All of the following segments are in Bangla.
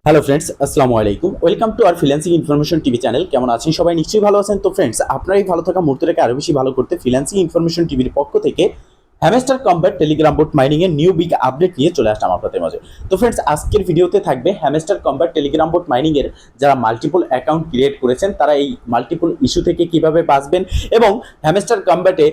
হ্যালো ফ্রেন্ডস, আসসালামু আলাইকুম। Welcome to our freelancing information TV channel. কেমন আছেন সবাই? নিশ্চয়ই ভালো আছেন। তো ফ্রেন্ডস, আপনার এই ভালো থাকা মুহূর্তটাকে আরও বেশি ভালো করতে ফ্রিল্যান্সিং ইনফরমেশন টিভির পক্ষ থেকে hamster combat Telegram boat mining এর নিউ বিগ আপডেট নিয়ে চলে আসলাম আপনাদের মাঝে। তো ফ্রেন্ডস, আজকের ভিডিওতে থাকবে hamster combat Telegram boat mining এর যারা মাল্টিপল অ্যাকাউন্ট ক্রিয়েট করেছেন তারা এই মাল্টিপল ইস্যু থেকে কিভাবে বাঁচবেন এবং হ্যামস্টার কম্ব্যাটে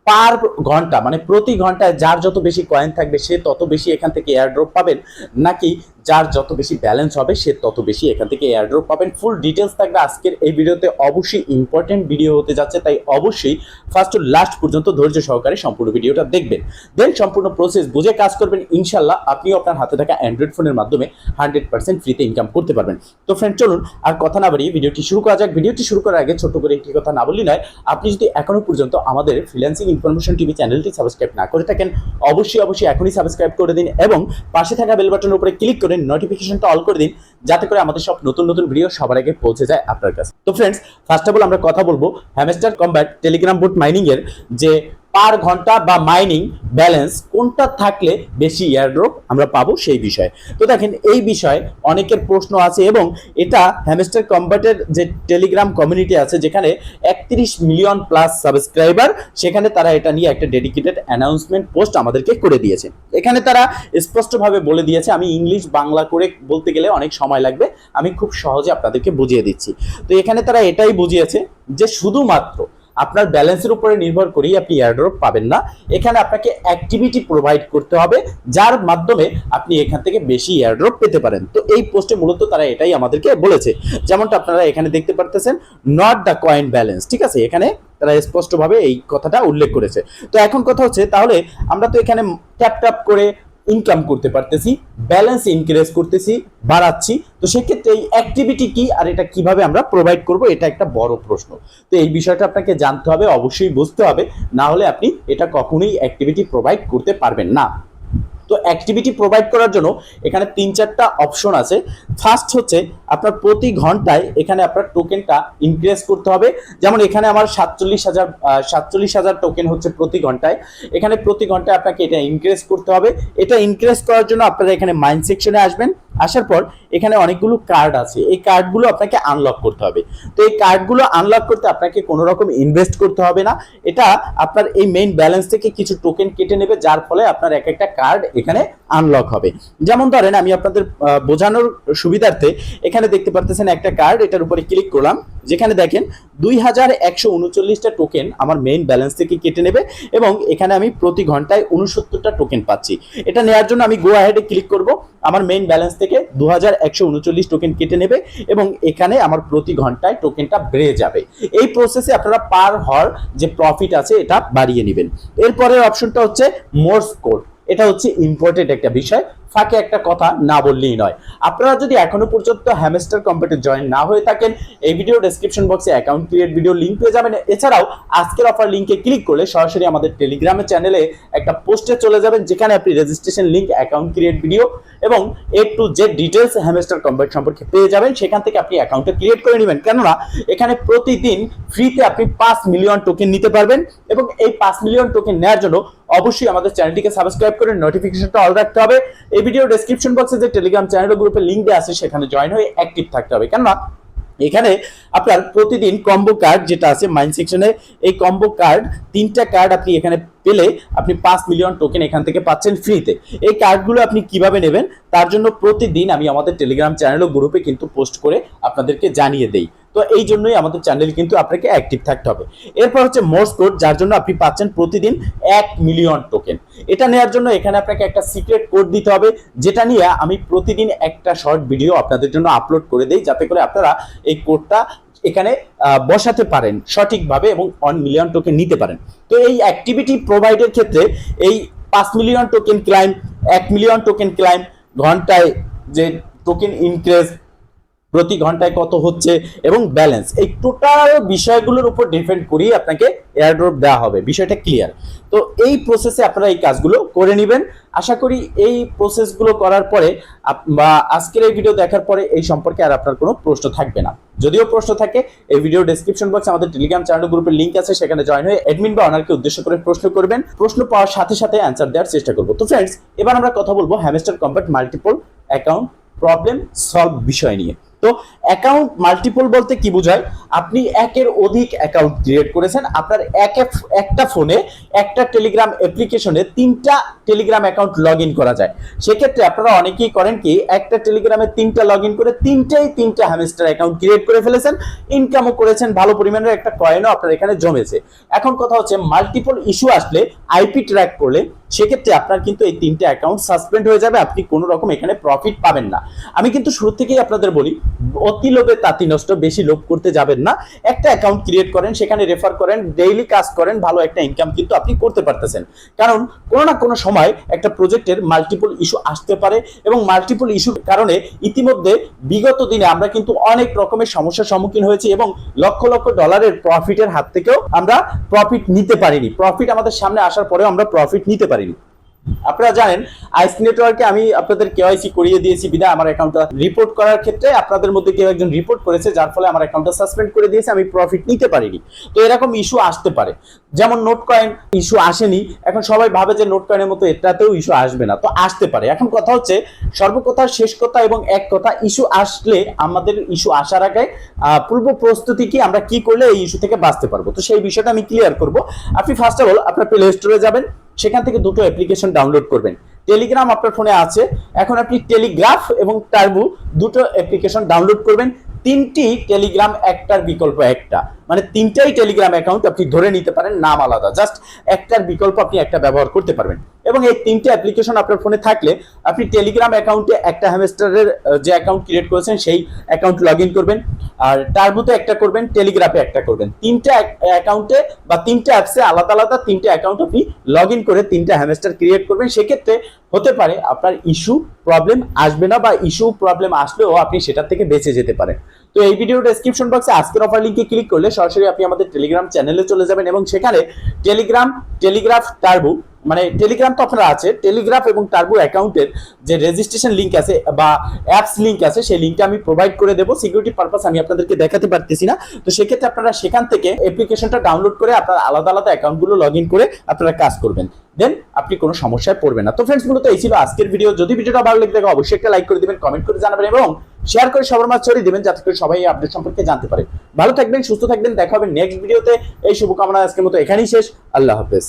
পার ঘন্টা মানে প্রতি ঘন্টায় যার যত বেশি কয়েন থাকবে সে তত বেশি এখান থেকে এয়ারড্রপ পাবেন, নাকি যার যত বেশি ব্যালেন্স হবে সে তত বেশি এখান থেকে এয়ারড্রপ পাবেন। ফুল ডিটেলস থাকবে আজকের এই ভিডিওতে। অবশ্যই ইম্পর্টেন্ট ভিডিও হতে যাচ্ছে, তাই অবশ্যই ফার্স্ট টু লাস্ট পর্যন্ত ধৈর্য সহকারে সম্পূর্ণ ভিডিওটা দেখবেন। দেন সম্পূর্ণ প্রসেস বুঝে কাজ করবেন। ইনশাল্লাহ আপনিও আপনার হাতে থাকা অ্যান্ড্রয়েড ফোনের মাধ্যমে 100% ফ্রিতে ইনকাম করতে পারবেন। তো ফ্রেন্ড, চলুন আর কথা না বাড়িয়ে ভিডিওটি শুরু করা যাক। ভিডিওটি শুরু করার আগে ছোট্ট করে একটি কথা না বললেই নয়, আপনি যদি এখনো পর্যন্ত আমাদের ফ্রিল্যান্সিং ইনফরমেশন টিভি চ্যানেলটি সাবস্ক্রাইব না করে থাকেন অবশ্যই এখনই সাবস্ক্রাইব করে দিন এবং পাশে থাকা বেল বাটনের উপরে ক্লিক করে নোটিফিকেশনটা অল করে দিন, যাতে করে আমাদের সব নতুন নতুন ভিডিও সবার আগে পৌঁছে যায় আপনার কাছে। তো ফ্রেন্ডস, ফার্স্ট অফ অল আমরা কথা বলবো hamster combat Telegram boat mining এর যে পার ঘন্টা বা মাইনিং ব্যালেন্স কোনটা থাকলে বেশি এয়ারড্রপ আমরা পাবো সেই বিষয়ে। তো দেখেন, এই বিষয়ে অনেকের প্রশ্ন আছে এবং এটা হ্যামস্টার কম্ব্যাটের যে টেলিগ্রাম কমিউনিটি আছে যেখানে 31 মিলিয়ন প্লাস সাবস্ক্রাইবার, সেখানে তারা এটা নিয়ে একটা ডেডিকেটেড অ্যানাউন্সমেন্ট পোস্ট আমাদেরকে করে দিয়েছে। এখানে তারা স্পষ্টভাবে বলে দিয়েছে, আমি ইংলিশ বাংলা করে বলতে গেলে অনেক সময় লাগবে, আমি খুব সহজে আপনাদেরকে বুঝিয়ে দিচ্ছি। তো এখানে তারা এটাই বুঝিয়েছে যে শুধুমাত্র আপনার ব্যালেন্সের উপরে নির্ভর করেই আপনি এয়ারড্রপ পাবেন না, এখানে আপনাকে অ্যাক্টিভিটি প্রোভাইড করতে হবে যার মাধ্যমে আপনি এখান থেকে বেশি এয়ারড্রপ পেতে পারেন। তো এই পোস্টে মূলত তারা এটাই আমাদেরকে বলেছে, যেমনটা আপনারা এখানে দেখতে পারতেছেন, নট দ্য কয়েন ব্যালেন্স। ঠিক আছে, এখানে তারা স্পষ্টভাবে এই কথাটা উল্লেখ করেছে। তো এখন কথা হচ্ছে, তাহলে আমরা তো এখানে ট্যাপ ট্যাপ করে ইনকাম করতে পারতেছি, ব্যালেন্স ইনক্রিজ করতেছি, বাড়াচ্ছি, তো সেক্ষেত্রে এই অ্যাক্টিভিটি কি আর এটা কিভাবে আমরা প্রোভাইড করব, এটা একটা বড় প্রশ্ন। তো এই বিষয়টা আপনাকে জানতে হবে, অবশ্যই বুঝতে হবে, না হলে আপনি এটা কখনোই অ্যাক্টিভিটি প্রোভাইড করতে পারবেন না। তো অ্যাক্টিভিটি প্রোভাইড করার জন্য এখানে 3-4টা অপশন আছে। ফার্স্ট হচ্ছে আপনার প্রতি ঘন্টায় এখানে আপনার টোকেনটা ইনক্রিজ করতে হবে। যেমন এখানে আমার 47,000 টোকেন হচ্ছে প্রতি ঘন্টায়। এখানে প্রতি ঘন্টায় আপনাকে এটা ইনক্রিজ করতে হবে। এটা ইনক্রিজ করার জন্য আপনারা এখানে মাইন সেকশনে আসবেন। আসার পর এখানে অনেকগুলো কার্ড আছে, এই কার্ডগুলো আপনাকে আনলক করতে হবে। তো এই কার্ডগুলো আনলক করতে আপনাকে কোনো রকম ইনভেস্ট করতে হবে না, এটা আপনার এই মেইন ব্যালেন্স থেকে কিছু টোকেন কেটে নেবে, যার ফলে আপনার এক একটা কার্ড এখানে আনলক হবে। যেমন ধরেন, আমি আপনাদের বোঝানোর সুবিধার্থে এখানে দেখতে পারতেছেন একটা কার্ড, এটার উপরে ক্লিক করলাম, যেখানে দেখেন 2139টা টোকেন আমার মেইন ব্যালেন্স থেকে কেটে নেবে এবং এখানে আমি প্রতি ঘন্টায় 69টা টোকেন পাচ্ছি। এটা নেওয়ার জন্য আমি গো অ্যাহেডে ক্লিক করব, আমার মেইন ব্যালেন্স থেকে 2139 টোকেন কেটে নেবে এবং এখানে আমার প্রতি ঘন্টায় টোকেনটা বেড়ে যাবে। এই প্রসেসে আপনারা পার হওয়ার যে প্রফিট আছে এটা বাড়িয়ে নেবেন। এরপরের অপশনটা হচ্ছে মোর্স কোড। এটা হচ্ছে ইম্পর্টেন্ট একটা বিষয়, ফাঁকে একটা কথা না বললেই নয়। আপনারা যদি এখনো পর্যন্ত হ্যামস্টার কম্ব্যাটে জয়েন না হয়ে থাকেন, এই ভিডিও ডেসক্রিপশন বক্সে অ্যাকাউন্ট ক্রিয়েট ভিডিও লিংক পেয়ে যাবেন। এছাড়াও আজকের অফার লিংকে ক্লিক করলে সরাসরি আমাদের টেলিগ্রামের চ্যানেলে একটা পোস্টে চলে যাবেন, যেখানে আপনি registration link, account create video এবং A to Z details hamster combat সম্পর্কে পেয়ে যাবেন। সেখান থেকে আপনি অ্যাকাউন্টটা ক্রিয়েট করে নেবেন, কেননা এখানে প্রতিদিন ফ্রিতে আপনি 5 মিলিয়ন টোকেন নিতে পারবেন এবং এই 5 মিলিয়ন টোকেন নেওয়ার জন্য অবশ্যই আমাদের চ্যানেলটিকে সাবস্ক্রাইব করে নোটিফিকেশনটা অল রাখতে হবে। এই ভিডিও ডেসক্রিপশন বক্সে যে টেলিগ্রাম চ্যানেল ও গ্রুপের লিংক দেওয়া আছে সেখানে জয়েন হয়ে অ্যাক্টিভ থাকতে হবে, কেননা এখানে আপনার প্রতিদিন কম্বো কার্ড যেটা আছে মাইন সেকশনে, এই কম্বো কার্ড 3টা কার্ড আপনি এখানে পেলে আপনি 5 মিলিয়ন টোকেন এখান থেকে পাচ্ছেন ফ্রিতে। এই কার্ডগুলো আপনি কিভাবে নেবেন তার জন্য প্রতিদিন আমি আমাদের টেলিগ্রাম চ্যানেল ও গ্রুপে কিন্তু পোস্ট করে আপনাদেরকে জানিয়ে দেই। তো এই জন্যই আমাদের চ্যানেল কিন্তু আপনাকে অ্যাক্টিভ থাকতে হবে। এরপর হচ্ছে মোর্স কোড, যার জন্য আপনি পাচ্ছেন প্রতিদিন 1 মিলিয়ন টোকেন। এটা নেওয়ার জন্য এখানে আপনাকে একটা সিক্রেট কোড দিতে হবে, যেটা নিয়ে আমি প্রতিদিন একটা শর্ট ভিডিও আপনাদের জন্য আপলোড করে দেই, যাতে করে আপনারা এই কোডটা এখানে বসাতে পারেন সঠিকভাবে এবং 1 মিলিয়ন টোকেন নিতে পারেন। তো এই অ্যাক্টিভিটি প্রোভাইডের ক্ষেত্রে এই 5 million token claim, 1 million token claim, ঘন্টায় যে টোকেন ইনক্রিজ, প্রতি ঘন্টায় কত হচ্ছে এবং ব্যালেন্স, এই টোটাল বিষয়গুলোর উপর ডিপেন্ড করেই আপনাকে এয়ারড্রপ দেওয়া হবে। বিষয়টা ক্লিয়ার? তো এই প্রসেসে আপনারা এই কাজগুলো করে নেবেন। আশা করি এই প্রসেসগুলো করার পরে বা আজকের এই ভিডিও দেখার পরে এই সম্পর্কে আর আপনার কোনো প্রশ্ন থাকবে না। যদিও প্রশ্ন থাকে, এই ভিডিও ডেসক্রিপশন বক্সে আমাদের টেলিগ্রাম চ্যানেল গ্রুপের লিংক আছে, সেখানে জয়েন হয়ে অ্যাডমিন বা অনারকে উদ্দেশ্য করে প্রশ্ন করবেন। প্রশ্ন পাওয়ার সাথে সাথে অ্যান্সার দেওয়ার চেষ্টা করব। তো ফ্রেন্ডস, এবার আমরা কথা বলবো hamster combat multiple account problem solve বিষয় নিয়ে। তো অ্যাকাউন্ট মাল্টিপল বলতে কি বোঝায়? আপনি একের অধিক অ্যাকাউন্ট ক্রিয়েট করেছেন, আপনার একটা ফোনে একটা টেলিগ্রাম অ্যাপ্লিকেশনে 3টা টেলিগ্রাম অ্যাকাউন্ট লগ ইন করা যায়। সেক্ষেত্রে আপনারা অনেকেই করেন কি, একটা টেলিগ্রামে 3টা লগ ইন করে 3টা হ্যামস্টার অ্যাকাউন্ট ক্রিয়েট করে ফেলেছেন, ইনকামও করেছেন, ভালো পরিমাণের একটা কয়েনও আপনার এখানে জমেছে। এখন কথা হচ্ছে মাল্টিপল ইস্যু আসলে আইপি ট্র্যাক করলে সেক্ষেত্রে আপনার কিন্তু এই 3টে অ্যাকাউন্ট সাসপেন্ড হয়ে যাবে, আপনি কোনো রকম এখানে প্রফিট পাবেন না। আমি কিন্তু শুরু থেকেই আপনাদের বলি, অতি লোভে তাঁতি নষ্ট, বেশি লোভ করতে যাবেন না। একটা অ্যাকাউন্ট ক্রিয়েট করেন, সেখানে রেফার করেন, ডেইলি কাজ করেন, ভালো একটা ইনকাম কিন্তু আপনি করতে পারতেছেন। কারণ কোনো না কোনো সময় একটা প্রজেক্টের মাল্টিপল ইস্যু আসতে পারে, এবং মাল্টিপল ইস্যুর কারণে ইতিমধ্যে বিগত দিনে আমরা কিন্তু অনেক রকমের সমস্যার সম্মুখীন হয়েছি, এবং লক্ষ লক্ষ ডলারের প্রফিটের হাত থেকেও আমরা প্রফিট নিতে পারিনি। প্রফিট আমাদের সামনে আসার পরেও আমরা প্রফিট নিতে পারিনি। আপনারা জানেন আইস নেটওয়ার্কে আমি আপনাদের কেওয়াইসি করিয়ে দিয়েছি বিধায় আমার অ্যাকাউন্টটা রিপোর্ট করার ক্ষেত্রে আপনাদের মধ্যে কেউ একজন রিপোর্ট করেছে, যার ফলে আমার অ্যাকাউন্টটা সাসপেন্ড করে দিয়েছে, আমি প্রফিট নিতে পারিনি। তো এরকম ইস্যু আসতে পারে, যেমন নোট কয়েন ইস্যু আসেনি, এখন সবাই ভাবে যে নোট কয়েনের মতো এটাতেও ইস্যু আসবে না, তো আসতে পারে। এখন কথা হচ্ছে সর্বকথা শেষ কথা এবং এক কথা, ইস্যু আসলে আমাদের ইস্যু আসার আগে পূর্ব প্রস্তুতি কি, আমরা কি করলে এই ইস্যু থেকে বাঁচতে পারবো, তো সেই বিষয়টা আমি ক্লিয়ার করব। আপনি ফার্স্ট অফ অল আপনার প্লে স্টোরে যাবেন, সেখান থেকে দুটো অ্যাপ্লিকেশন ডাউনলোড করবেন। টেলিগ্রাম আপনার ফোনে আছে, এখন আপনি টেলিগ্রাফ এবং টার্বো দুটো অ্যাপ্লিকেশন ডাউনলোড করবেন। 3টি টেলিগ্রাম একটার বিকল্প একটা, মানে 3টাই টেলিগ্রাম অ্যাকাউন্ট আপনি ধরে নিতে পারেন, নাম আলাদা, জাস্ট একটার বিকল্প আপনি একটা ব্যবহার করতে পারবেন। এবং এই 3টে অ্যাপ্লিকেশন আপনার ফোনে থাকলে আপনি টেলিগ্রাম অ্যাকাউন্টে একটা হ্যামস্টারের যে অ্যাকাউন্ট ক্রিয়েট করেছেন সেই অ্যাকাউন্ট লগ ইন করবেন, আর টার্বোতে একটা করবেন, টেলিগ্রাফে একটা করবেন। 3টা অ্যাকাউন্টে বা 3টা অ্যাপসে আলাদা আলাদা 3টে অ্যাকাউন্ট আপনি লগ ইন করে 3টা হ্যামস্টার ক্রিয়েট করবেন। সেক্ষেত্রে হতে পারে আপনার ইস্যু প্রবলেম আসবে না, বা ইস্যু প্রবলেম আসলেও আপনি সেটার থেকে বেঁচে যেতে পারেন। তো এই ভিডিও ডেসক্রিপশন বক্সে আজকের অফার লিংকে ক্লিক করলে সরাসরি আপনি আমাদের টেলিগ্রাম চ্যানেলে চলে যাবেন, এবং সেখানে টেলিগ্রাফ টার্বো, মানে টেলিগ্রাম তো আপনারা আছে, টেলিগ্রাফ এবং টার্বো অ্যাকাউন্টের যে রেজিস্ট্রেশন লিংক আছে বা অ্যাপস লিংক আছে, সেই লিংকটা আমি প্রোভাইড করে দেবো। সিকিউরিটি পারপাস আমি আপনাদেরকে দেখাতে পারতেছি না, তো সেক্ষেত্রে আপনারা সেখান থেকে অ্যাপ্লিকেশনটা ডাউনলোড করে আপনার আলাদা আলাদা অ্যাকাউন্টগুলো লগ ইন করে আপনারা কাজ করবেন, দেন আপনি কোনো সমস্যায় পড়বেন না। তো ফ্রেন্ডস, মূলত এই ছিল আজকের ভিডিও। যদি ভিডিওটা ভালো লেগে থাকে অবশ্যই একটা লাইক করে দিবেন, কমেন্ট করে জানাবেন, এবং শেয়ার করে সবার মাঝে ছড়িয়ে দিবেন, যাতে করে সবাই এই আপডেট সম্পর্কে জানতে পারে। ভালো থাকবেন, সুস্থ থাকবেন, দেখা হবে নেক্সট ভিডিওতে। এই শুভকামনা আজকের মতো এখানেই শেষ। আল্লাহ হাফেজ।